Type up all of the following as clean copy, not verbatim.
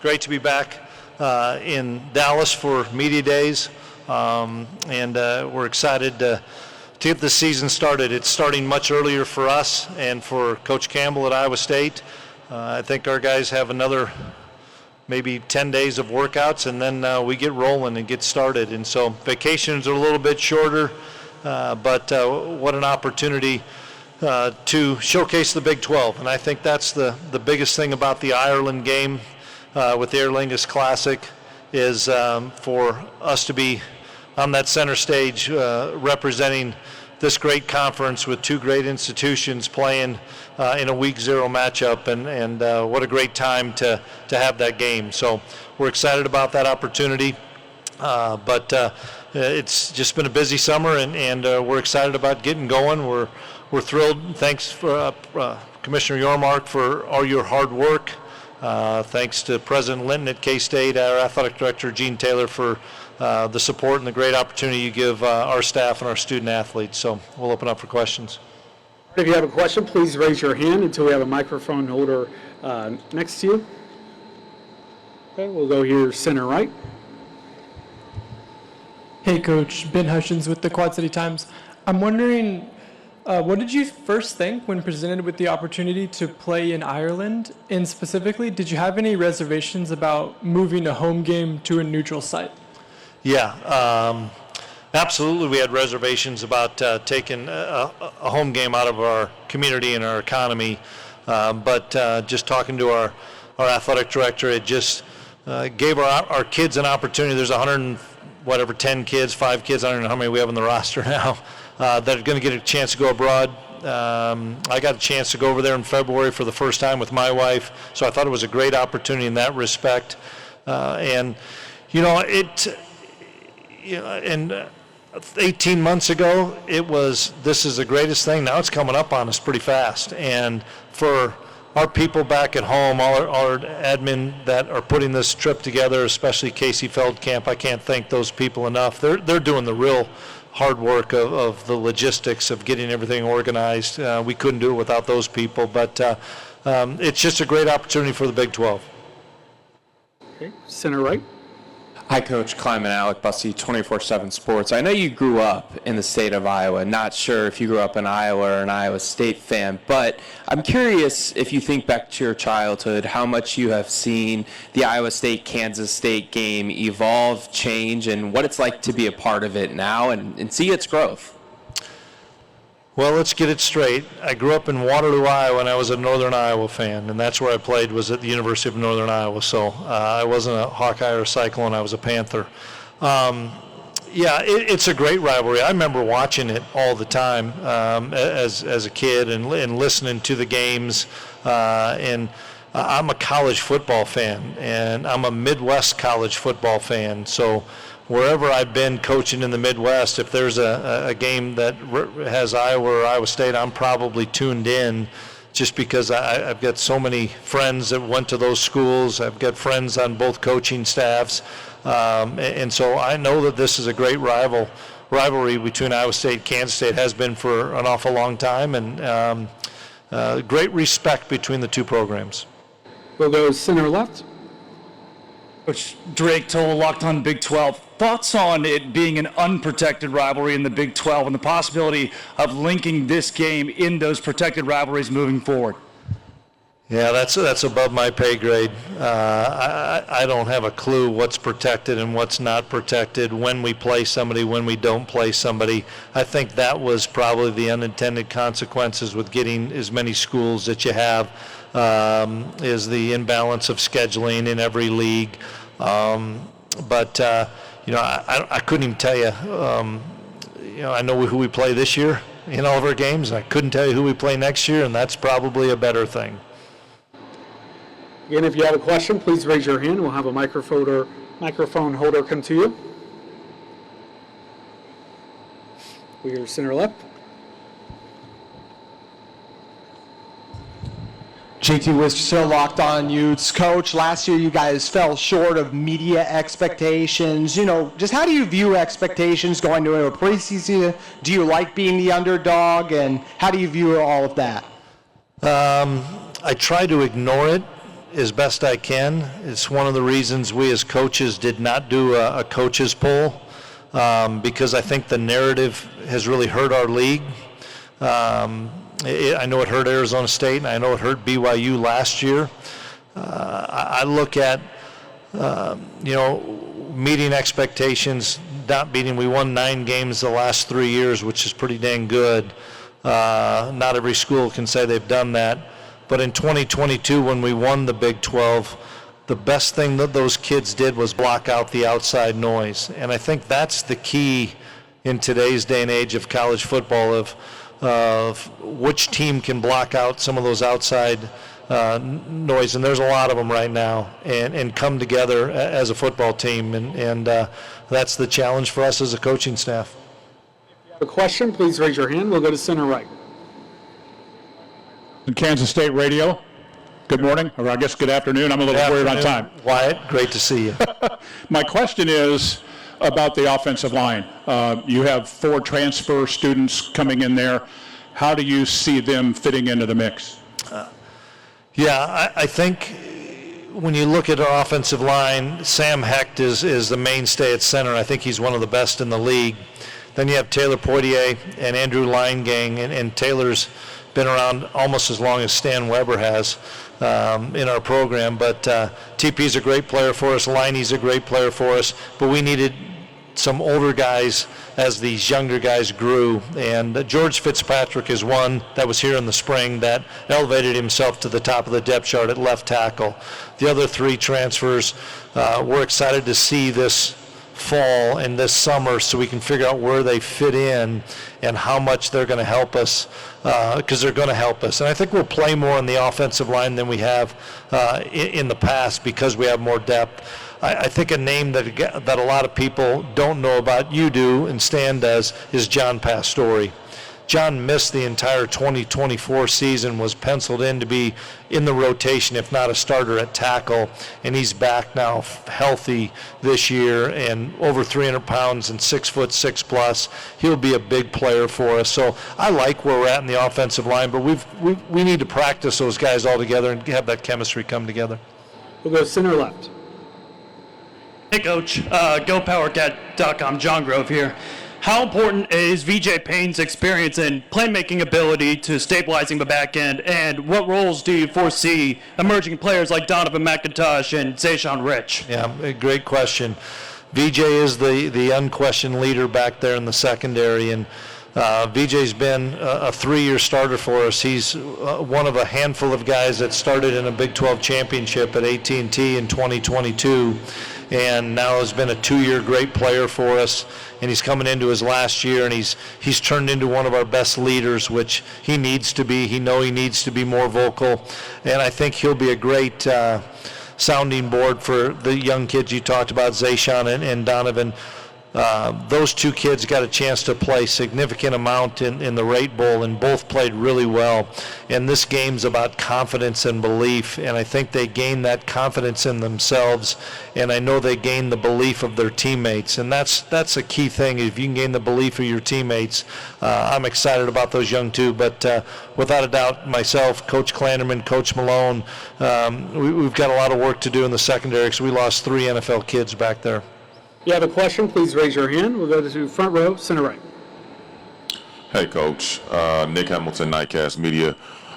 great to be back in Dallas for Media Days, and we're excited to get the season started. It's starting much earlier for us and for Coach Campbell at Iowa State. I think our guys have another maybe 10 days of workouts, and then we get rolling and get started. And so vacations are a little bit shorter, but what an opportunity to showcase the Big 12. And I think that's the biggest thing about the Ireland game with the Aer Lingus Classic is for us to be on that center stage representing this great conference with two great institutions playing in a week 0 matchup, and what a great time to have that game. So we're excited about that opportunity, but it's just been a busy summer, and we're excited about getting going. We're thrilled. Thanks for Commissioner Yormark for all your hard work. Thanks to President Linton at K-State, our athletic director Gene Taylor for the support and the great opportunity you give our staff and our student athletes. So we'll open up for questions. If you have a question, please raise your hand until we have a microphone holder next to you. Okay, we'll go here center right. Hey Coach, Ben Hutchins with the Quad City Times. I'm wondering, what did you first think when presented with the opportunity to play in Ireland? And specifically, did you have any reservations about moving a home game to a neutral site? Yeah, absolutely. We had reservations about taking a home game out of our community and our economy, but just talking to our athletic director, it just gave our kids an opportunity. There's 10 kids, 5 kids, I don't know how many we have on the roster now, that are going to get a chance to go abroad. I got a chance to go over there in February for the first time with my wife, so I thought it was a great opportunity in that respect. And, and 18 months ago, it was, this is the greatest thing. Now it's coming up on us pretty fast. And for our people back at home, all our admin that are putting this trip together, especially Casey Feldkamp, I can't thank those people enough. They're doing the real hard work of the logistics of getting everything organized. We couldn't do it without those people, but it's just a great opportunity for the Big 12. Okay, center right. Hi, Coach. Klieman, Alec Bussey, 24/7 Sports. I know you grew up in the state of Iowa. Not sure if you grew up in Iowa or an Iowa State fan, but I'm curious if you think back to your childhood, how much you have seen the Iowa State-Kansas State game evolve, change, and what it's like to be a part of it now and see its growth. Well, let's get it straight. I grew up in Waterloo, Iowa, and I was a Northern Iowa fan, and that's where I played, was at the University of Northern Iowa. So I wasn't a Hawkeye or a Cyclone, I was a Panther. It's a great rivalry. I remember watching it all the time as a kid and listening to the games. And I'm a college football fan, and I'm a Midwest college football fan. So wherever I've been coaching in the Midwest, if there's a game that has Iowa or Iowa State, I'm probably tuned in just because I've got so many friends that went to those schools. I've got friends on both coaching staffs. And so I know that this is a great rivalry between Iowa State and Kansas State, has been for an awful long time, and great respect between the two programs. We'll go center left. Coach Drake Toll, Locked On Big 12. Thoughts on it being an unprotected rivalry in the Big 12 and the possibility of linking this game in those protected rivalries moving forward? Yeah, that's above my pay grade. I don't have a clue what's protected and what's not protected, when we play somebody, when we don't play somebody. I think that was probably the unintended consequences with getting as many schools that you have, is the imbalance of scheduling in every league. I couldn't even tell you. I know who we play this year in all of our games. I couldn't tell you who we play next year, and that's probably a better thing. Again, if you have a question, please raise your hand. We'll have a microphone holder come to you. We're center left. JT Wister, Locked On Utes. Coach, last year you guys fell short of media expectations. Just how do you view expectations going into a preseason? Do you like being the underdog, and how do you view all of that? I try to ignore it as best I can. It's one of the reasons we as coaches did not do a coaches poll, because I think the narrative has really hurt our league. I know it hurt Arizona State, and I know it hurt BYU last year. I look at, meeting expectations, not beating. We won 9 games the last 3 years, which is pretty dang good. Not every school can say they've done that. But in 2022, when we won the Big 12, the best thing that those kids did was block out the outside noise. And I think that's the key in today's day and age of college football, of which team can block out some of those outside noise. And there's a lot of them right now, and come together as a football team. And that's the challenge for us as a coaching staff. A question, please raise your hand. We'll go to center right. Kansas State Radio. Good morning, or I guess good afternoon. I'm a little worried on time. Wyatt, great to see you. My question is about the offensive line. You have 4 transfer students coming in there. How do you see them fitting into the mix? I think when you look at our offensive line, Sam Hecht is the mainstay at center. I think he's one of the best in the league. Then you have Taylor Poitier and Andrew Leingang, and Taylor's been around almost as long as Stan Weber has in our program. But TP's a great player for us. Liney's a great player for us. But we needed some older guys as these younger guys grew. And George Fitzpatrick is one that was here in the spring that elevated himself to the top of the depth chart at left tackle. The other 3 transfers, we're excited to see this fall and this summer so we can figure out where they fit in and how much they're going to help us, because they're going to help us. And I think we'll play more on the offensive line than we have in the past because we have more depth. I think a name that a lot of people don't know about, you do and Stan does, is John Pastore. John missed the entire 2024 season, was penciled in to be in the rotation, if not a starter at tackle, and he's back now healthy this year and over 300 pounds and 6'6" plus. He'll be a big player for us. So I like where we're at in the offensive line, but we need to practice those guys all together and have that chemistry come together. We'll go center left. Hey, Coach. GoPowerCat.com. John Grove here. How important is VJ Payne's experience and playmaking ability to stabilizing the back end, and what roles do you foresee emerging players like Donovan McIntosh and Zayshawn Rich? Yeah, a great question. VJ is the unquestioned leader back there in the secondary, and VJ's been a 3-year starter for us. He's one of a handful of guys that started in a Big 12 championship at AT&T in 2022, and now has been a 2-year great player for us. And he's coming into his last year, and he's turned into one of our best leaders, which he needs to be. He needs to be more vocal, and I think he'll be a great sounding board for the young kids you talked about, Zayshawn and Donovan. Those 2 kids got a chance to play significant amount in the Rate Bowl, and both played really well. And this game's about confidence and belief, and I think they gained that confidence in themselves, and I know they gained the belief of their teammates, and that's a key thing. If you can gain the belief of your teammates, I'm excited about those young 2. But without a doubt, myself, Coach Klanderman, Coach Malone, we've got a lot of work to do in the secondary because we lost 3 NFL kids back there. If you have a question, please raise your hand. We'll go to front row, center right. Hey, Coach. Nick Hamilton, Nightcast Media.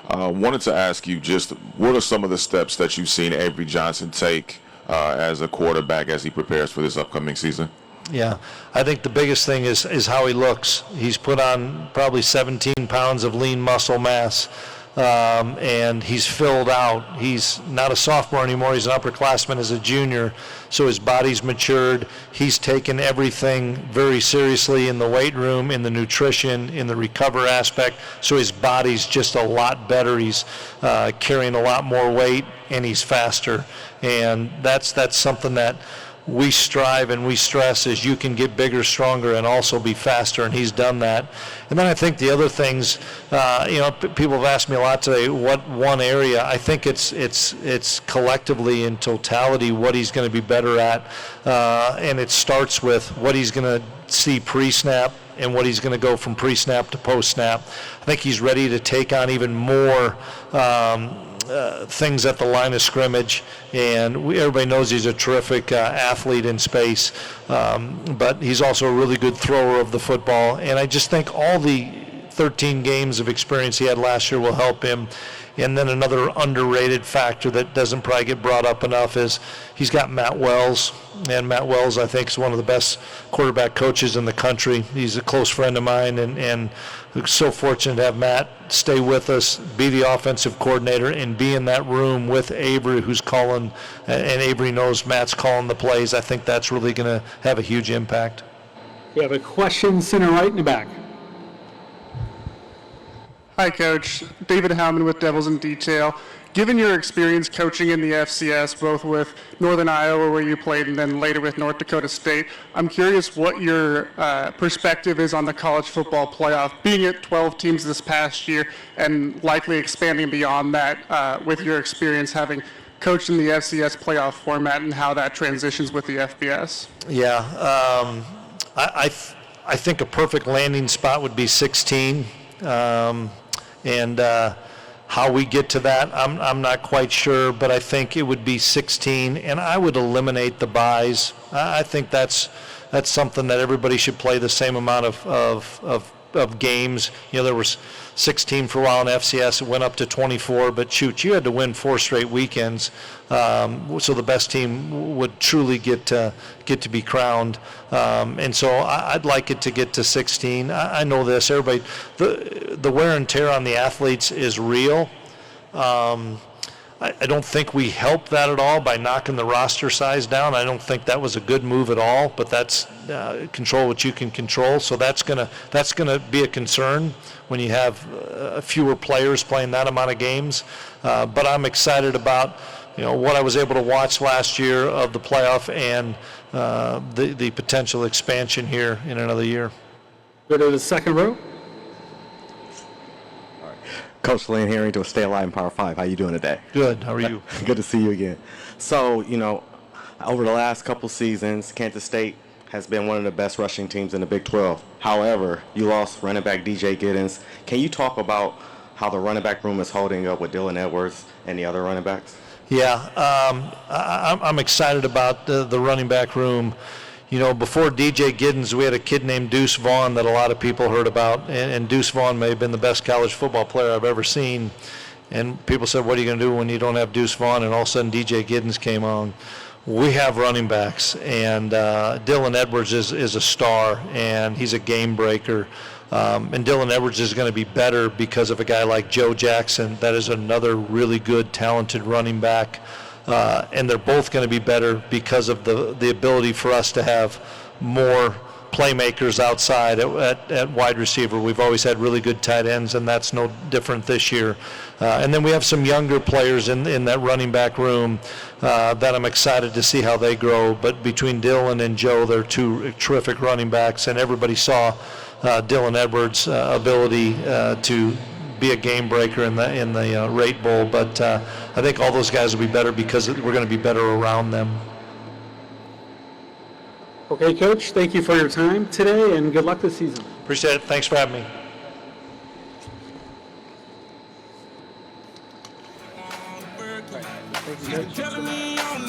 Wanted to ask you just what are some of the steps that you've seen Avery Johnson take as a quarterback as he prepares for this upcoming season? Yeah, I think the biggest thing is how he looks. He's put on probably 17 pounds of lean muscle mass. And he's filled out. He's not a sophomore anymore. He's an upperclassman as a junior, so his body's matured. He's taken everything very seriously in the weight room, in the nutrition, in the recover aspect, so his body's just a lot better. He's carrying a lot more weight, and he's faster. And that's something that we strive and we stress is you can get bigger, stronger, and also be faster, and he's done that. And then I think the other things, people have asked me a lot today, what one area? I think it's collectively in totality what he's going to be better at, and it starts with what he's going to see pre-snap and what he's going to go from pre-snap to post-snap. I think he's ready to take on even more things at the line of scrimmage, and everybody knows he's a terrific athlete in space, but he's also a really good thrower of the football. And I just think all the 13 games of experience he had last year will help him. And then another underrated factor that doesn't probably get brought up enough is he's got Matt Wells. And Matt Wells, I think, is one of the best quarterback coaches in the country. He's a close friend of mine, and we're so fortunate to have Matt stay with us, be the offensive coordinator, and be in that room with Avery, who's calling, and Avery knows Matt's calling the plays. I think that's really going to have a huge impact. We have a question, center right in the back. Hi, Coach. David Howman with Devils in Detail. Given your experience coaching in the FCS, both with Northern Iowa, where you played, and then later with North Dakota State, I'm curious what your perspective is on the college football playoff, being at 12 teams this past year and likely expanding beyond that with your experience having coached in the FCS playoff format and how that transitions with the FBS. Yeah, I think a perfect landing spot would be 16. And how we get to that, I'm not quite sure, but I think it would be 16, and I would eliminate the byes. I think that's something that everybody should play the same amount of games. You know, there was 16 for a while in FCS. It went up to 24, but shoot, you had to win 4 straight weekends, so the best team would truly get to be crowned. And so I'd like it to get to 16. I know this. Everybody, the wear and tear on the athletes is real. I don't think we helped that at all by knocking the roster size down. I don't think that was a good move at all, but that's control what you can control. So that's gonna be a concern when you have fewer players playing that amount of games. But I'm excited about what I was able to watch last year of the playoff and the potential expansion here in another year. Go to the second row. Coach Lynn Herring to Stay Alive in Power 5. How you doing today? Good. How are you? Good to see you again. So, over the last couple seasons, Kansas State has been one of the best rushing teams in the Big 12. However, you lost running back DJ Giddens. Can you talk about how the running back room is holding up with Dylan Edwards and the other running backs? Yeah, I'm excited about the running back room. Before DJ Giddens, we had a kid named Deuce Vaughn that a lot of people heard about, and Deuce Vaughn may have been the best college football player I've ever seen. And people said, what are you going to do when you don't have Deuce Vaughn? And all of a sudden DJ Giddens came on. We have running backs, and Dylan Edwards is a star, and he's a game breaker. And Dylan Edwards is going to be better because of a guy like Joe Jackson. That is another really good, talented running back. And they're both going to be better because of the ability for us to have more playmakers outside at wide receiver. We've always had really good tight ends, and that's no different this year. And then we have some younger players in that running back room that I'm excited to see how they grow. But between Dylan and Joe, they're two terrific running backs, and everybody saw Dylan Edwards' ability to be a game breaker in the Rate Bowl. But I think all those guys will be better because we're going to be better around them. Okay, Coach, thank you for your time today, and good luck this season. Appreciate it. Thanks for having me.